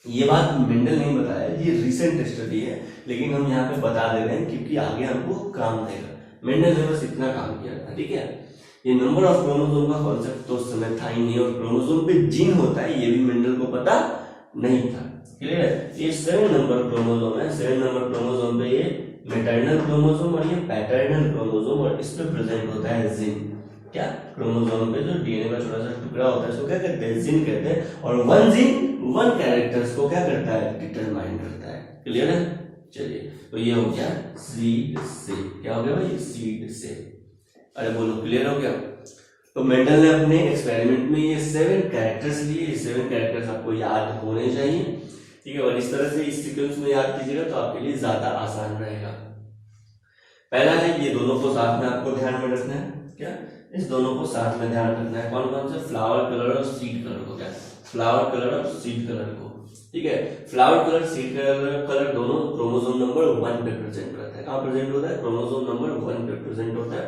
ये बात मेंडल नहीं बताया, ये रिसेंट स्टडी है, लेकिन हम यहाँ पे बता दे रहे हैं क्योंकि आगे हमको काम देगा। मेंडल ने बस इतना काम किया था, ठीक है। ये नंबर ऑफ क्रोमोसोम का कॉन्सेप्ट तो उस समय था ही नहीं, और क्रोमोसोम पे जीन होता है ये भी मेंडल को पता नहीं था। क्लियर है? ये 7 नंबर क्रोमोसोम है। 7 नंबर क्रोमोसोम पे ये मैटरनल क्रोमोसोम और ये पैटर्नल क्रोमोसोम, और इस पे प्रेजेंट होता है जिन। क्या? क्रोमोसोम पे जो डीएनए का छोटा सा टुकड़ा होता है, इसको क्या कहते हैं? जिन कहते हैं। और वन जिन वन कैरेक्टर्स को क्या करता है? डिटरमाइन करता है। क्लियर है? चलिए, तो ये हो गया सीड से। क्या हो गया भाई? सीड से। अरे बोलो, क्लियर हो गया? तो मेंडल ने अपने एक्सपेरिमेंट में ये 7 कैरेक्टर्स लिए। ये 7 कैरेक्टर्स आपको याद होने चाहिए, ठीक है। और इस तरह से इस सीक्वेंस में याद कीजिएगा तो आपके लिए ज्यादा आसान रहेगा। पहला है, ये दोनों को साथ में आपको ध्यान में रखना है। क्या? इस दोनों को साथ में ध्यान रखना है। कौन कौन से? फ्लावर कलर और सीड कलर को। क्या? फ्लावर कलर और सीड कलर को, ठीक है। फ्लावर कलर, सीड कलर दोनों क्रोमोसोम नंबर 1 पे प्रेजेंट रहता है। कहाँ प्रेजेंट होता है? क्रोमोसोम नंबर 1 पे प्रेजेंट होता है।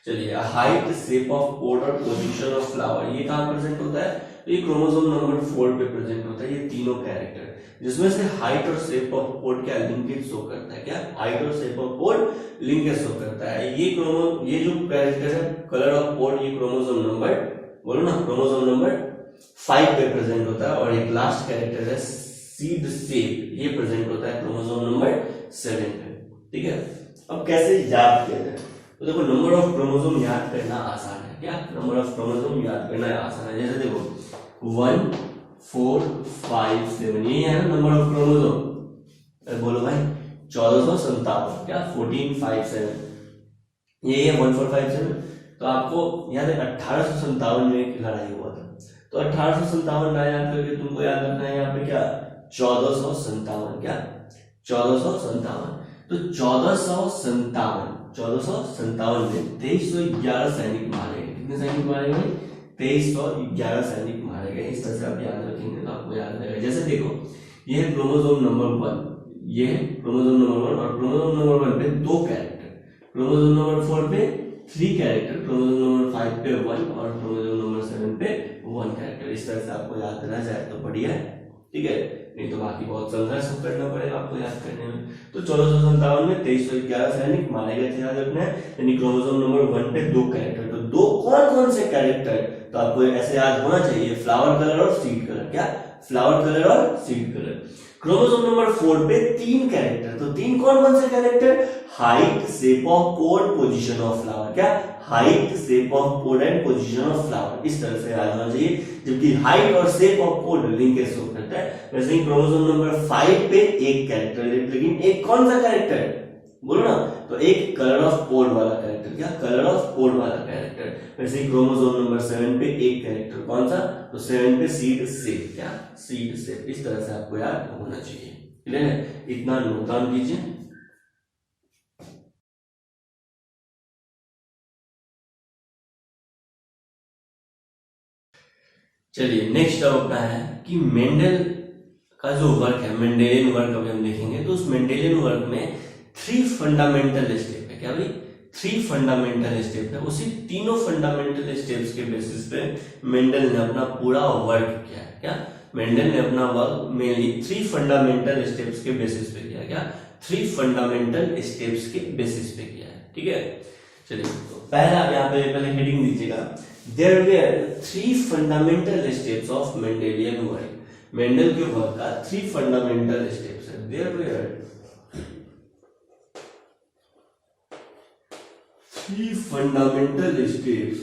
चलिए, हाइट, शेप ऑफ पोड और पोजीशन ऑफ फ्लावर, ये कहाँ प्रेजेंट होता है? तो ये क्रोमोसोम नंबर 4 पे प्रेजेंट होता है। ये तीनों कैरेक्टर, जिसमें से हाइट और शेप ऑफ पोड क्या लिंकेज शो करता है? क्या? हाइट और shape of pod linkage show करता है। ये जो कैरेक्टर है कलर ऑफ पोड, ये क्रोमोसोम नंबर, बोलो ना, क्रोमोसोम नंबर 5 पे प्रेजेंट होता है। और एक लास्ट कैरेक्टर है सीड शेप, ये प्रेजेंट होता है क्रोमोसोम नंबर 7 पे, ठीक है। अब कैसे याद किया जाए? तो देखो, नंबर ऑफ क्रोमोसोम याद करना आसान है। क्या? नंबर ऑफ क्रोमोसोम याद करना आसान है। जैसे देखो 1 4 5 7, ये है ना नंबर ऑफ क्रोमोसोम। बोलो भाई 1457। क्या? 14 5 7, ये है 1 4 5 7। तो आपको याद है 1857 में एक लड़ाई हुआ था, तो 1857 ना याद करके तुमको याद रखना है यहाँ पे क्या? 1457। क्या? 1457। तो 1457 में 2311 सैनिक मारे गए। कितने सैनिक मारे गए? 2311 सैनिक मारे गए। इस तरह से आप याद रखेंगे तो आपको याद रहेगा। जैसे देखो, ये है क्रोमोसोम नंबर 1, ये है क्रोमोसोम नंबर 1, और क्रोमोसोम नंबर 1 पे 2 कैरेक्टर, क्रोमोसोम नंबर 4 पे 3 कैरेक्टर, क्रोमोसोम नंबर 5 पे 1, और क्रोमोसोम नंबर 7 पे 1 कैरेक्टर। इस तरह से आपको याद करना जाए तो बढ़िया है, ठीक है। नहीं तो बाकी बहुत संघर्ष करना पड़ेगा आपको याद करने में। तो 1457 में 2311 सैनिक मारे गए थे, याद रखना है। यानी क्रोमोसोम नंबर 1 पे 2 कैरेक्टर। तो 2 कौन कौन से कैरेक्टर? तो आपको ऐसे याद होना चाहिए, फ्लावर कलर और सीड कलर। क्या? फ्लावर कलर और सीड कलर। क्रोमोसोम नंबर 4 पे 3 कैरेक्टर। तो 3 कौन कौन से character? Height, shape of pod, position of flower. क्या? Height, shape of pod and position of flower. इस तरह से याद होना चाहिए। जबकि हाइट और shape of pod linkage show करता है। वैसे ही क्रोमोसोम नंबर 5 पे 1 कैरेक्टर, लेकिन एक कौन सा कैरेक्टर? बोलो ना। तो एक कलर ऑफ पोड वाला कैरेक्टर। क्या? कलर ऑफ पोड वाला कैरेक्टर। वैसे ही क्रोमोसोम नंबर 7 पे एक कैरेक्टर, कौन सा? तो 7 पे सीड शेप। क्या? Seed shape. इस तरह से आपको याद होना चाहिए। क्लियर है? इतना नोट डाउन कीजिए। चलिए, नेक्स्ट अब अपना है कि मेंडल का जो वर्क है, मेंडेलियन वर्क अभी हम देखेंगे। तो उस मेंडेलियन वर्क में 3 फंडामेंटल स्टेप है। क्या भाई? 3 फंडामेंटल स्टेप है। उसी तीनों फंडामेंटल स्टेप्स के बेसिस पे मेंडल ने अपना पूरा वर्क किया है। क्या? मेंडल ने अपना वर्क मेनली 3 फंडामेंटल स्टेप्स के बेसिस पे किया। क्या? 3 फंडामेंटल स्टेप्स के बेसिस पे किया है, ठीक है। चलिए, तो पहला यहाँ पे पहले हेडिंग दीजिएगा, there were 3 fundamental steps of Mendelian work. Mendel के वर्क का 3 फंडामेंटल स्टेप्स है। there were 3 fundamental steps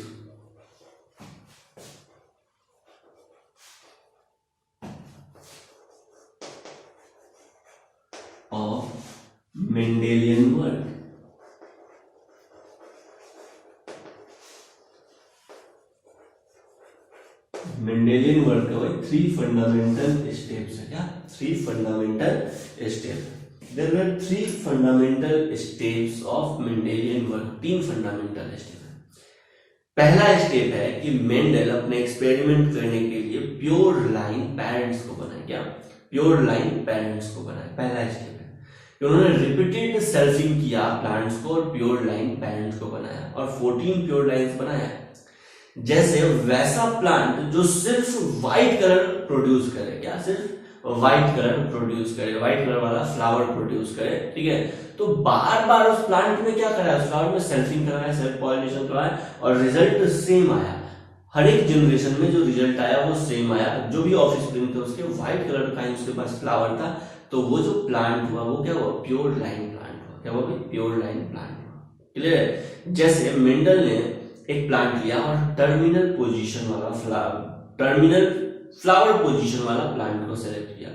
Mendelian work. Mendelian work का भाई 3 फंडामेंटल स्टेप्स है। क्या 3 fundamental step. There were 3 fundamental steps of Mendelian work। 3 fundamental step है। पहला step है कि मेंडल अपने एक्सपेरिमेंट करने के लिए प्योर लाइन पेरेंट्स को बनाए। क्या प्योर लाइन पेरेंट्स को बनाए, पहला स्टेप है कि उन्होंने रिपीटेड सेल्फिंग किया प्लांट्स को और प्योर लाइन पेरेंट्स को बनाया और 14 प्योर लाइन्स बनाया। जैसे वैसा प्लांट जो सिर्फ व्हाइट कलर प्रोड्यूस करे। क्या सिर्फ व्हाइट कलर प्रोड्यूस करे, व्हाइट कलर वाला फ्लावर प्रोड्यूस करे। ठीक है, तो बार बार उस प्लांट में क्या कराया, उस फ्लावर में सेल्फिंग कराया, सेल्फ पॉलिनेशन कराया और रिजल्ट सेम आया। हर एक जनरेशन में जो रिजल्ट आया वो सेम आया। जो भी ऑफस्प्रिंग थे उसके व्हाइट कलर का ही उसके पास फ्लावर था, तो वो जो प्लांट हुआ वो क्या हुआ, प्योर लाइन प्लांट हुआ। क्या हुआ, प्योर लाइन प्लांट हुआ। क्लियर है। जैसे मेंडल ने एक प्लांट लिया और टर्मिनल फ्लावर पोजीशन वाला प्लांट को सेलेक्ट किया।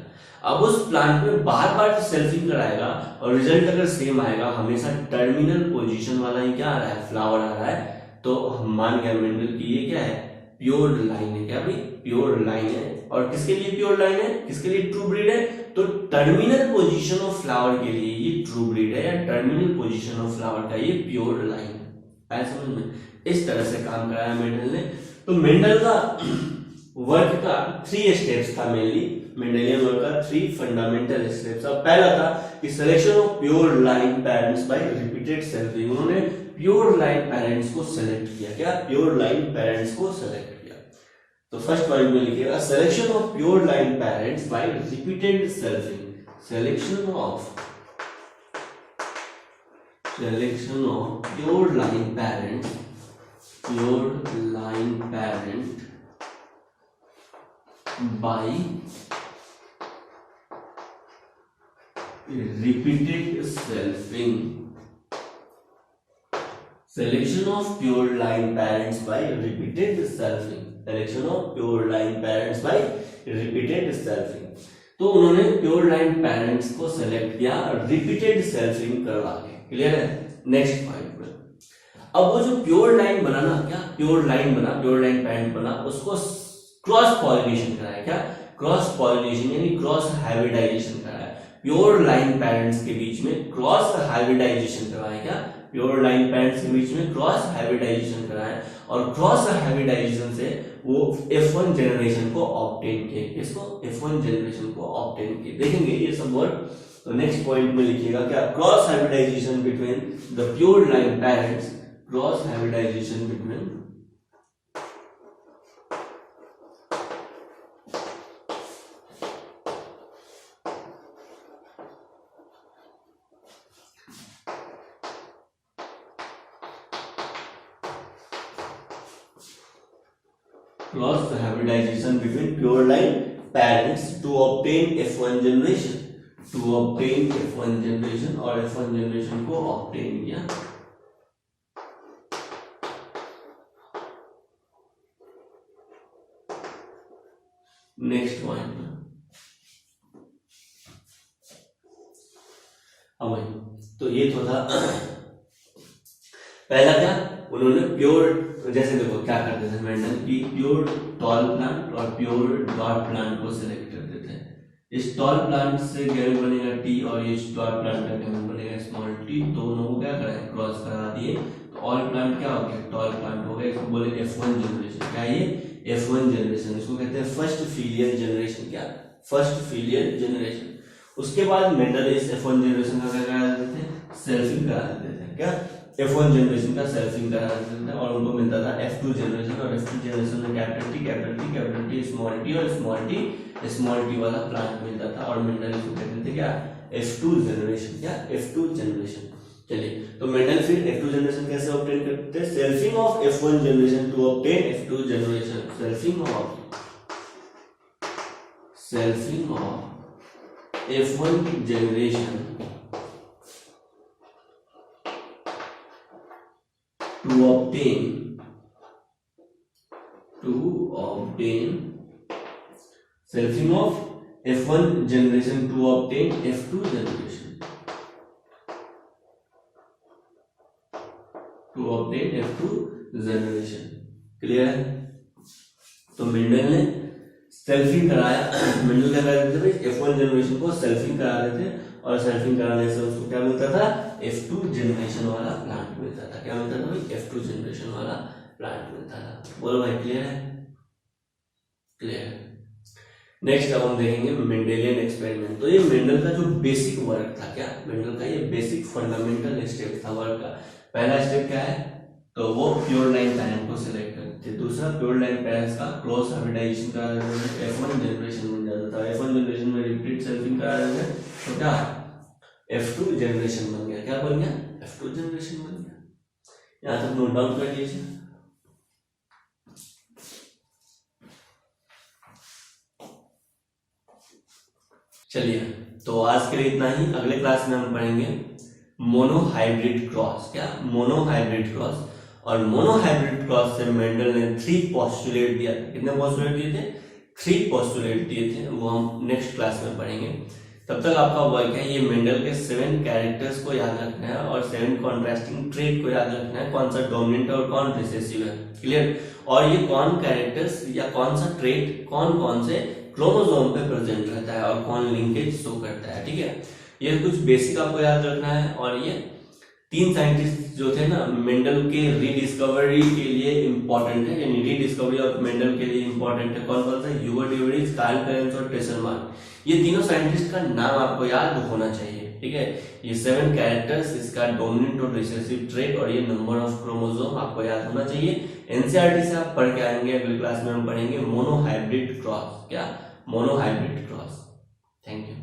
अब उस प्लांट में बार बार सेल्फिंग कराएगा और रिजल्ट अगर सेम आएगा, हमेशा टर्मिनल पोजीशन वाला ही क्या आ रहा है, फ्लावर आ रहा है, तो हम मान गए मेंडल की ये क्या है, प्योर लाइन है। क्या भाई, प्योर लाइन है। और किसके लिए प्योर लाइन है, किसके लिए ट्रू ब्रीड है, तो टर्मिनल पोजीशन ऑफ फ्लावर के लिए ये ट्रू ब्रीड है, या टर्मिनल पोजीशन ऑफ फ्लावर का ये प्योर लाइन है। समझ में, इस तरह से काम कराया मेंडल ने। तो मेंडल का वर्क का 3 स्टेप्स था मेनली, मेंडेलियन वर्क का 3 फंडामेंटल स्टेप्स। अब पहला था कि selection of pure line parents by repeated selfing. उन्होंने प्योर लाइन पेरेंट्स को सेलेक्ट किया। क्या प्योर लाइन पेरेंट्स को सेलेक्ट किया। तो फर्स्ट पॉइंट में लिखिएगा selection of pure line parents by repeated selfing. Selection of pure line parent by repeated selfing। Selection of pure line parents by repeated selfing। Selection of pure line parents by repeated selfing। तो उन्होंने pure line parents को select किया repeated selfing करवा के। Clear है। Next point में, अब वो जो प्योर लाइन बना ना, क्या प्योर लाइन बना, प्योर लाइन पेरेंट बना, उसको क्रॉस पॉलिनेशन कराया। क्या क्रॉस पॉलिनेशन यानी क्रॉस हाइब्रिडाइजेशन कराया। प्योर लाइन पेरेंट्स के बीच में क्रॉस हाइब्रिडाइजेशन कराया। क्या प्योर लाइन पेरेंट्स के बीच में क्रॉस हाइब्रिडाइजेशन कराया और क्रॉस हाइब्रिडाइजेशन से वो F1 जनरेशन को ऑब्टेन किए। इसको F1 जनरेशन को ऑब्टेन किए। देखेंगे ये सब वर्ड। तो नेक्स्ट पॉइंट में लिखिएगा क्या, cross hybridization between the pure line parents, cross hybridization between cross hybridization between pure line parents to obtain F1 generation, और F1 जनरेशन को obtain किया। नेक्स्ट पॉइंट में तो ये तो था पहला। क्या उन्होंने प्योर, जैसे देखो क्या करते थे मेंडल की, प्योर टॉल प्लांट और प्योर डॉट प्लांट को सिलेक्ट करते थे। इस टॉल प्लांट से गैमेट बनेगा टी और इस डॉट प्लांट का गैमेट बनेगा स्मॉल टी। दोनों को क्या कराए, क्रॉस करा दिए। तो ऑल प्लांट क्या हो गया, टॉल प्लांट हो गया। इसको बोले F1 जनरेशन। क्या ये F1 जनरेशन, इसको कहते हैं फर्स्ट फिलियल जनरेशन। क्या फर्स्ट फिलियल जनरेशन। उसके बाद मेंडल इस F1 जनरेशन का क्या करा देते थे, सेल्फिंग करा देते थे। क्या F1 जनरेशन का सेल्फिंग करा देते थे और उनको मिलता था F2 जनरेशन। और F2 जनरेशन में कैपिटल टी स्मॉल टी और स्मॉल टी वाला प्लांट मिलता था। और मेंडल इसको कहते थे क्या, F2 जनरेशन। क्या F2 जनरेशन। चलिए, तो मेंडल फिर F2 जनरेशन कैसे ऑब्टेन करते थे, selfing of F1 generation to obtain F2 generation. Selfing of F1 generation to obtain selfing of F1 generation to obtain F2 generation। To obtain F2 generation. Clear है? तो Mendel ने selfing कराया। Mendel क्या कर रहे थे भाई, F1 जनरेशन को सेल्फिंग करा रहे थे, और सेल्फिंग कराने से उसको क्या मिलता था, F2 जनरेशन वाला प्लांट मिलता था। क्या मिलता था भाई, F2 जनरेशन वाला प्लांट मिलता था। बोलो भाई, क्लियर है? क्लियर है। नेक्स्ट अब हम देखेंगे मेंडेलियन एक्सपेरिमेंट। तो ये मेंडल का जो बेसिक वर्क था, क्या मेंडल का ये बेसिक फंडामेंटल स्टेप था वर्क का। पहला स्टेप क्या है, तो वो प्योर लाइन पैरेंट को सिलेक्ट करते थे। दूसरा, प्योर लाइन पैरेंट्स का क्रॉस हाइब्रिडाइजेशन करा देते थे, F1 जनरेशन बन जाता था। F1 जनरेशन में रिपीट सेल्फिंग करा देते थे, तो क्या F2 जनरेशन बन गया। क्या बन गया, F2 जनरेशन बन गया। यहां तक नोट डाउन कर लीजिए। चलिए, तो आज के लिए इतना ही। अगले क्लास में हम पढ़ेंगे मोनोहाइब्रिड क्रॉस। क्या मोनोहाइब्रिड क्रॉस, और मोनोहाइब्रिड क्रॉस से मेंडल ने 3 पोस्टुलेट दिया। कितने पोस्टुलेट दिए थे, 3 पोस्टुलेट दिए थे। वो हम नेक्स्ट क्लास में पढ़ेंगे। तब तक आपका वर्क है ये मेंडल के 7 कैरेक्टर्स को याद रखना है, और 7 कॉन्ट्रास्टिंग ट्रेट को याद रखना है, कौन सा डोमिनेंट और कौन रिसेसिव है। क्लियर? और ये कौन कैरेक्टर्स या कौन सा ट्रेट कौन कौन से क्रोमोसोम पे प्रेजेंट रहता है, और कौन लिंकेज शो करता है। ठीक है, ये कुछ बेसिक आपको याद रखना है। और ये 3 साइंटिस्ट जो थे ना मेंडल के रीडिस्कवरी के लिए इंपॉर्टेंट है, यानी रीडिस्कवरी ऑफ मेंडल के लिए इंपॉर्टेंट है। कौन कौन सा, ह्यूबर्ट ड्यूरेंट, कार्ल पेरेंस और टेसलमान। ये तीनों साइंटिस्ट का नाम आपको याद होना चाहिए। ठीक है, ये 7 कैरेक्टर्स, इसका डोमिनेंट और रिसेसिव ट्रेट, और ये नंबर ऑफ क्रोमोसोम आपको याद होना चाहिए। एनसीईआरटी से आप पढ़ के आएंगे। अगली क्लास में हम पढ़ेंगे मोनोहाइब्रिड क्रॉस। क्या मोनोहाइब्रिड क्रॉस। Thank you.